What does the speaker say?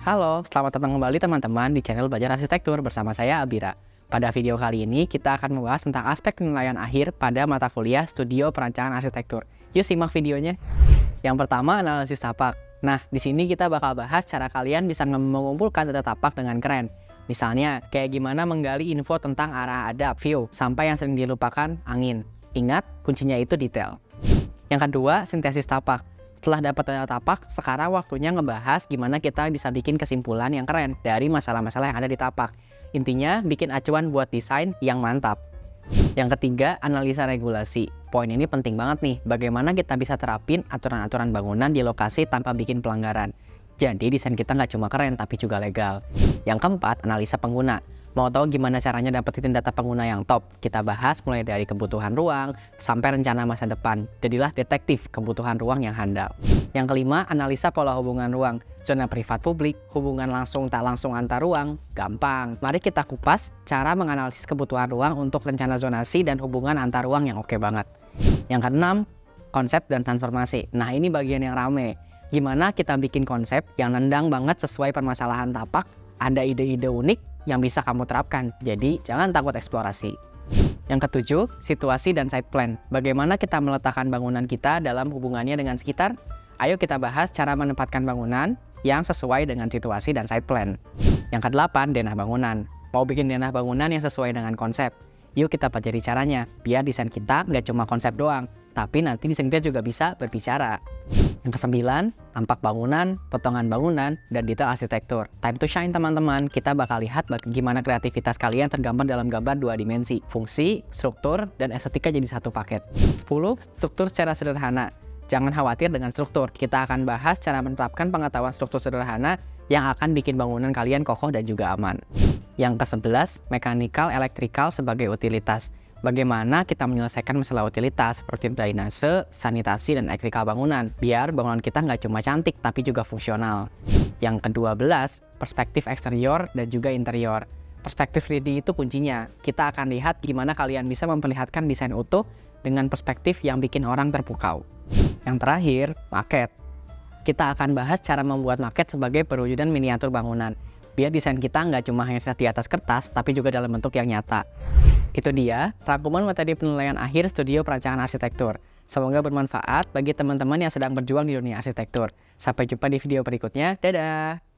Halo, selamat datang kembali teman-teman di channel Belajar Arsitektur bersama saya Abira. Pada video kali ini kita akan membahas tentang aspek penilaian akhir pada mata kuliah Studio Perancangan Arsitektur. Yuk simak videonya. Yang pertama, analisis tapak. Nah, di sini kita bakal bahas cara kalian bisa mengumpulkan data tapak dengan keren. Misalnya, kayak gimana menggali info tentang arah hadap, view, sampai yang sering dilupakan, angin. Ingat, kuncinya itu detail. Yang kedua, sintesis tapak. Setelah dapat data tapak, sekarang waktunya ngebahas gimana kita bisa bikin kesimpulan yang keren dari masalah-masalah yang ada di tapak. Intinya, bikin acuan buat desain yang mantap. Yang ketiga, analisa regulasi. Poin ini penting banget nih, bagaimana kita bisa terapin aturan-aturan bangunan di lokasi tanpa bikin pelanggaran. Jadi, desain kita nggak cuma keren, tapi juga legal. Yang keempat, analisa pengguna. Mau tahu gimana caranya dapetin data pengguna yang top? Kita bahas mulai dari kebutuhan ruang sampai rencana masa depan. Jadilah detektif kebutuhan ruang yang handal. Yang kelima, analisa pola hubungan ruang. Zona privat publik, hubungan langsung tak langsung antar ruang, gampang. Mari kita kupas cara menganalisis kebutuhan ruang untuk rencana zonasi dan hubungan antar ruang yang oke banget. Yang keenam, konsep dan transformasi. Nah, ini bagian yang rame. Gimana kita bikin konsep yang nendang banget sesuai permasalahan tapak, ada ide-ide unik yang bisa kamu terapkan, jadi jangan takut eksplorasi. Yang ketujuh, situasi dan site plan. Bagaimana kita meletakkan bangunan kita dalam hubungannya dengan sekitar? Ayo kita bahas cara menempatkan bangunan yang sesuai dengan situasi dan site plan. Yang kedelapan, denah bangunan. Mau bikin denah bangunan yang sesuai dengan konsep? Yuk kita pelajari caranya, biar desain kita nggak cuma konsep doang, tapi nanti desain kita juga bisa berbicara. Yang kesembilan, tampak bangunan, potongan bangunan, dan detail arsitektur. Time to shine teman-teman, kita bakal lihat bagaimana kreativitas kalian tergambar dalam gambar dua dimensi. Fungsi, struktur, dan estetika jadi satu paket. 10. Struktur secara sederhana. Jangan khawatir dengan struktur, kita akan bahas cara menerapkan pengetahuan struktur sederhana yang akan bikin bangunan kalian kokoh dan juga aman. Yang ke-11, mechanical, electrical sebagai utilitas. Bagaimana kita menyelesaikan masalah utilitas seperti drainase, sanitasi, dan elektrikal bangunan, biar bangunan kita nggak cuma cantik tapi juga fungsional. Yang ke-12, perspektif eksterior dan juga interior. Perspektif 3D itu kuncinya. Kita akan lihat gimana kalian bisa memperlihatkan desain utuh dengan perspektif yang bikin orang terpukau. Yang terakhir, maket. Kita akan bahas cara membuat maket sebagai perwujudan miniatur bangunan, biar desain kita nggak cuma hanya di atas kertas, tapi juga dalam bentuk yang nyata. Itu dia rangkuman materi penilaian akhir Studio Perancangan Arsitektur. Semoga bermanfaat bagi teman-teman yang sedang berjuang di dunia arsitektur. Sampai jumpa di video berikutnya. Dadah!